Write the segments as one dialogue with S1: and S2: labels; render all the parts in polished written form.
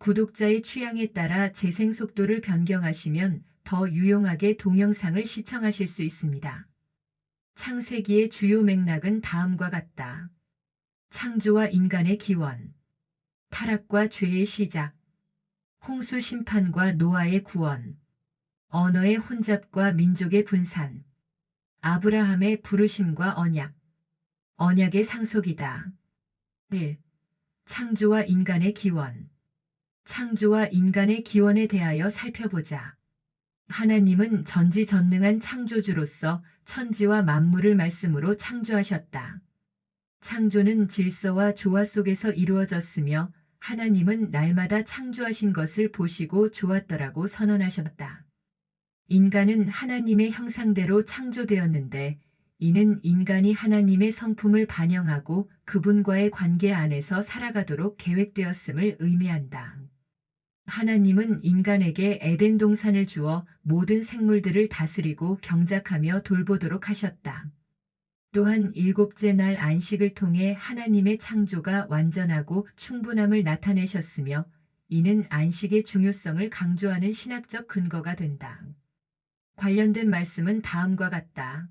S1: 구독자의 취향에 따라 재생 속도를 변경하시면 더 유용하게 동영상을 시청하실 수 있습니다. 창세기의 주요 맥락은 다음과 같다. 창조와 인간의 기원, 타락과 죄의 시작, 홍수 심판과 노아의 구원, 언어의 혼잡과 민족의 분산, 아브라함의 부르심과 언약, 언약의 상속이다. 1. 창조와 인간의 기원. 창조와 인간의 기원에 대하여 살펴보자. 하나님은 전지전능한 창조주로서 천지와 만물을 말씀으로 창조하셨다. 창조는 질서와 조화 속에서 이루어졌으며 하나님은 날마다 창조하신 것을 보시고 좋았더라고 선언하셨다. 인간은 하나님의 형상대로 창조되었는데 이는 인간이 하나님의 성품을 반영하고 그분과의 관계 안에서 살아가도록 계획되었음을 의미한다. 하나님은 인간에게 에덴 동산을 주어 모든 생물들을 다스리고 경작하며 돌보도록 하셨다. 또한 일곱째 날 안식을 통해 하나님의 창조가 완전하고 충분함을 나타내셨으며 이는 안식의 중요성을 강조하는 신학적 근거가 된다. 관련된 말씀은 다음과 같다.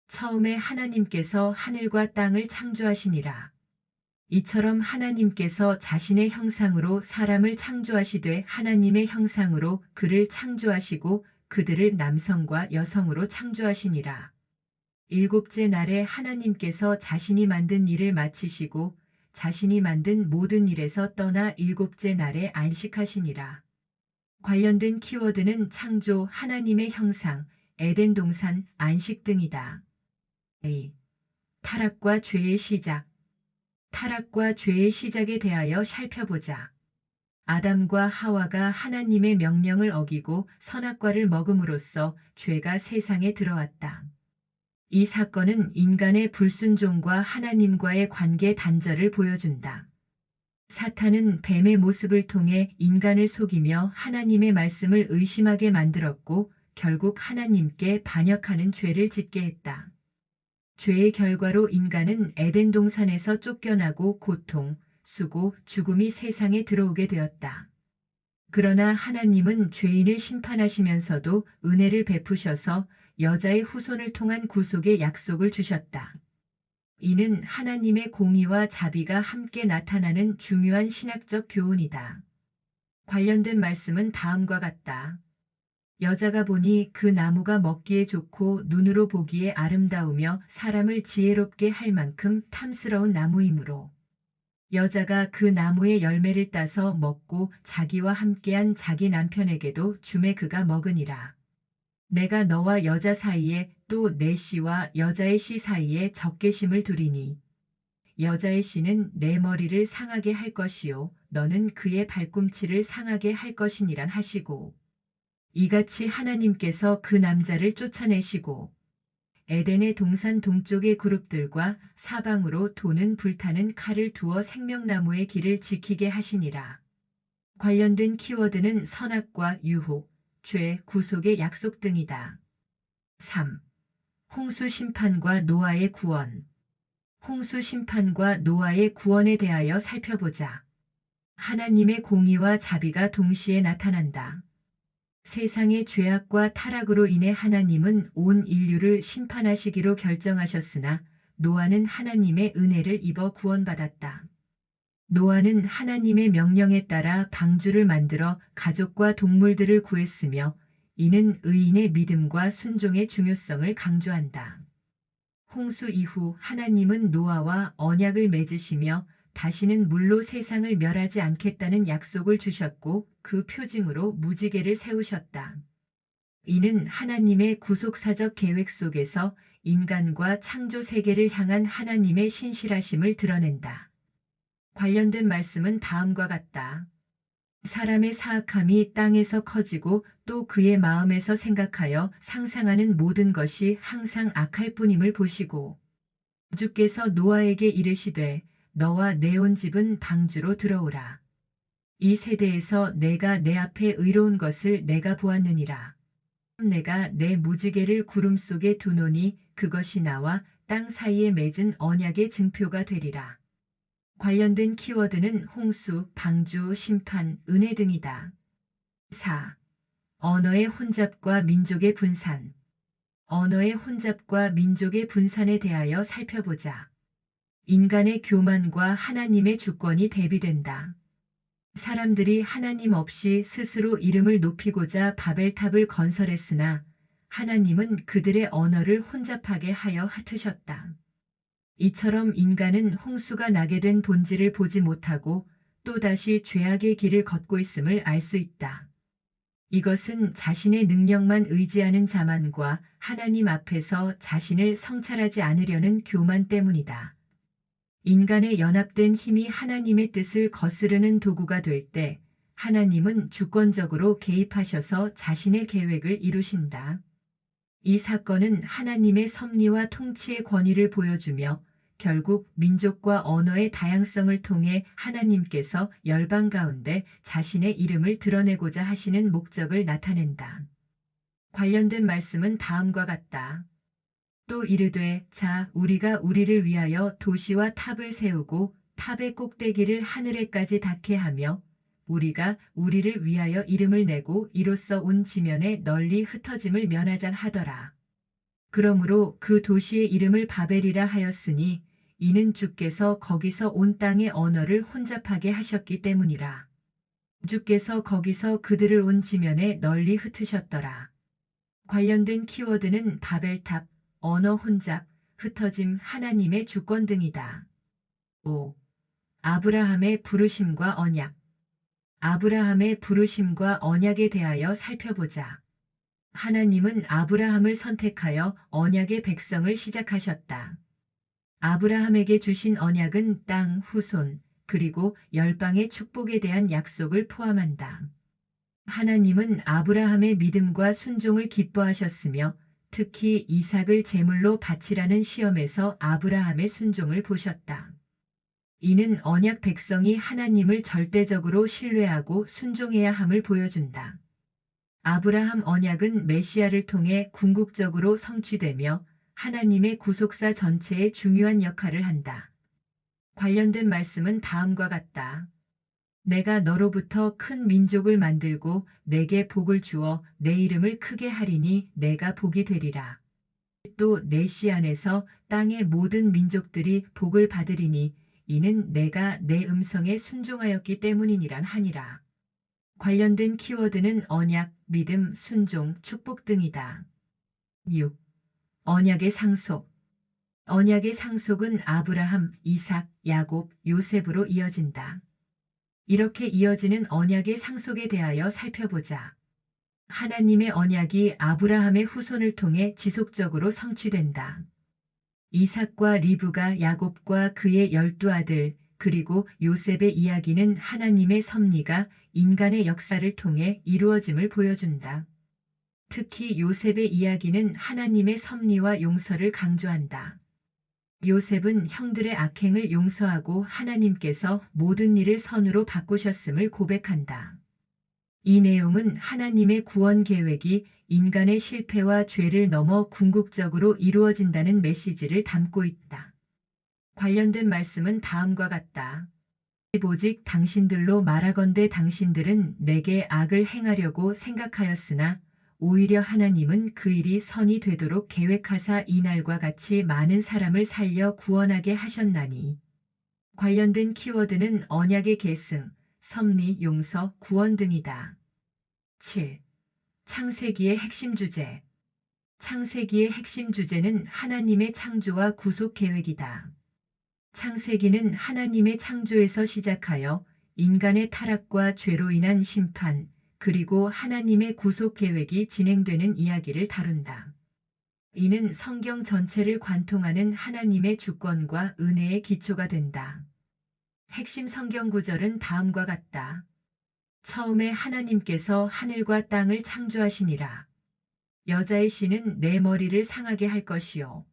S1: 처음에 하나님께서 하늘과 땅을 창조하시니라. 이처럼 하나님께서 자신의 형상으로 사람을 창조하시되 하나님의 형상으로 그를 창조하시고 그들을 남성과 여성으로 창조하시니라. 일곱째 날에 하나님께서 자신이 만든 일을 마치시고 자신이 만든 모든 일에서 떠나 일곱째 날에 안식하시니라. 관련된 키워드는 창조, 하나님의 형상, 에덴 동산, 안식 등이다. A. 타락과 죄의 시작. 타락과 죄의 시작에 대하여 살펴보자. 아담과 하와가 하나님의 명령을 어기고 선악과를 먹음으로써 죄가 세상에 들어왔다. 이 사건은 인간의 불순종과 하나님과의 관계 단절을 보여준다. 사탄은 뱀의 모습을 통해 인간을 속이며 하나님의 말씀을 의심하게 만들었고 결국 하나님께 반역하는 죄를 짓게 했다. 죄의 결과로 인간은 에덴 동산에서 쫓겨나고 고통, 수고, 죽음이 세상에 들어오게 되었다. 그러나 하나님은 죄인을 심판하시면서도 은혜를 베푸셔서 여자의 후손을 통한 구속의 약속을 주셨다. 이는 하나님의 공의와 자비가 함께 나타나는 중요한 신학적 교훈이다. 관련된 말씀은 다음과 같다. 여자가 보니 그 나무가 먹기에 좋고 눈으로 보기에 아름다우며 사람을 지혜롭게 할 만큼 탐스러운 나무이므로 여자가 그 나무의 열매를 따서 먹고 자기와 함께한 자기 남편에게도 주매 그가 먹으니라. 내가 너와 여자 사이에 또 내 씨와 여자의 씨 사이에 적개심을 두리니 여자의 씨는 내 머리를 상하게 할 것이요 너는 그의 발꿈치를 상하게 할 것이니라 하시고 이같이 하나님께서 그 남자를 쫓아내시고 에덴의 동산 동쪽의 그룹들과 사방으로 도는 불타는 칼을 두어 생명나무의 길을 지키게 하시니라. 관련된 키워드는 선악과 유혹, 죄, 구속의 약속 등이다. 3. 홍수 심판과 노아의 구원. 홍수 심판과 노아의 구원에 대하여 살펴보자. 하나님의 공의와 자비가 동시에 나타난다. 세상의 죄악과 타락으로 인해 하나님은 온 인류를 심판하시기로 결정하셨으나 노아는 하나님의 은혜를 입어 구원받았다. 노아는 하나님의 명령에 따라 방주를 만들어 가족과 동물들을 구했으며 이는 의인의 믿음과 순종의 중요성을 강조한다. 홍수 이후 하나님은 노아와 언약을 맺으시며 다시는 물로 세상을 멸하지 않겠다는 약속을 주셨고 그 표징으로 무지개를 세우셨다. 이는 하나님의 구속사적 계획 속에서 인간과 창조 세계를 향한 하나님의 신실하심을 드러낸다. 관련된 말씀은 다음과 같다. 사람의 사악함이 땅에서 커지고 또 그의 마음에서 생각하여 상상하는 모든 것이 항상 악할 뿐임을 보시고 주께서 노아에게 이르시되 너와 내 온 집은 방주로 들어오라. 이 세대에서 내가 내 앞에 의로운 것을 내가 보았느니라. 내가 내 무지개를 구름 속에 두노니 그것이 나와 땅 사이에 맺은 언약의 증표가 되리라. 관련된 키워드는 홍수, 방주, 심판, 은혜 등이다. 4. 언어의 혼잡과 민족의 분산. 언어의 혼잡과 민족의 분산에 대하여 살펴보자. 인간의 교만과 하나님의 주권이 대비된다. 사람들이 하나님 없이 스스로 이름을 높이고자 바벨탑을 건설했으나 하나님은 그들의 언어를 혼잡하게 하여 흩으셨다. 이처럼 인간은 홍수가 나게 된 본질을 보지 못하고 또다시 죄악의 길을 걷고 있음을 알 수 있다. 이것은 자신의 능력만 의지하는 자만과 하나님 앞에서 자신을 성찰하지 않으려는 교만 때문이다. 인간의 연합된 힘이 하나님의 뜻을 거스르는 도구가 될 때 하나님은 주권적으로 개입하셔서 자신의 계획을 이루신다. 이 사건은 하나님의 섭리와 통치의 권위를 보여주며 결국 민족과 언어의 다양성을 통해 하나님께서 열방 가운데 자신의 이름을 드러내고자 하시는 목적을 나타낸다. 관련된 말씀은 다음과 같다. 또 이르되 자 우리가 우리를 위하여 도시와 탑을 세우고 탑의 꼭대기를 하늘에까지 닿게 하며 우리가 우리를 위하여 이름을 내고 이로써 온 지면에 널리 흩어짐을 면하자 하더라. 그러므로 그 도시의 이름을 바벨이라 하였으니 이는 주께서 거기서 온 땅의 언어를 혼잡하게 하셨기 때문이라. 주께서 거기서 그들을 온 지면에 널리 흩으셨더라. 관련된 키워드는 바벨탑, 언어 혼잡, 흩어짐, 하나님의 주권 등이다. 5. 아브라함의 부르심과 언약. 아브라함의 부르심과 언약에 대하여 살펴보자. 하나님은 아브라함을 선택하여 언약의 백성을 시작하셨다. 아브라함에게 주신 언약은 땅, 후손, 그리고 열방의 축복에 대한 약속을 포함한다. 하나님은 아브라함의 믿음과 순종을 기뻐하셨으며 특히 이삭을 제물로 바치라는 시험에서 아브라함의 순종을 보셨다. 이는 언약 백성이 하나님을 절대적으로 신뢰하고 순종해야 함을 보여준다. 아브라함 언약은 메시아를 통해 궁극적으로 성취되며 하나님의 구속사 전체에 중요한 역할을 한다. 관련된 말씀은 다음과 같다. 내가 너로부터 큰 민족을 만들고 내게 복을 주어 내 이름을 크게 하리니 내가 복이 되리라. 또 내 씨 안에서 땅의 모든 민족들이 복을 받으리니 이는 내가 내 음성에 순종하였기 때문이니라 하니라. 관련된 키워드는 언약, 믿음, 순종, 축복 등이다. 6. 언약의 상속. 언약의 상속은 아브라함, 이삭, 야곱, 요셉으로 이어진다. 이렇게 이어지는 언약의 상속에 대하여 살펴보자. 하나님의 언약이 아브라함의 후손을 통해 지속적으로 성취된다. 이삭과 리브가 야곱과 그의 12아들 그리고 요셉의 이야기는 하나님의 섭리가 인간의 역사를 통해 이루어짐을 보여준다. 특히 요셉의 이야기는 하나님의 섭리와 용서를 강조한다. 요셉은 형들의 악행을 용서하고 하나님께서 모든 일을 선으로 바꾸셨음을 고백한다. 이 내용은 하나님의 구원 계획이 인간의 실패와 죄를 넘어 궁극적으로 이루어진다는 메시지를 담고 있다. 관련된 말씀은 다음과 같다. 오직 당신들로 말하건대 당신들은 내게 악을 행하려고 생각하였으나 오히려 하나님은 그 일이 선이 되도록 계획하사 이날과 같이 많은 사람을 살려 구원하게 하셨나니. 관련된 키워드는 언약의 계승, 섭리, 용서, 구원 등이다. 7. 창세기의 핵심 주제. 창세기의 핵심 주제는 하나님의 창조와 구속 계획이다. 창세기는 하나님의 창조에서 시작하여 인간의 타락과 죄로 인한 심판, 그리고 하나님의 구속 계획이 진행되는 이야기를 다룬다. 이는 성경 전체를 관통하는 하나님의 주권과 은혜의 기초가 된다. 핵심 성경 구절은 다음과 같다. 처음에 하나님께서 하늘과 땅을 창조하시니라. 여자의 씨는 내 머리를 상하게 할 것이요.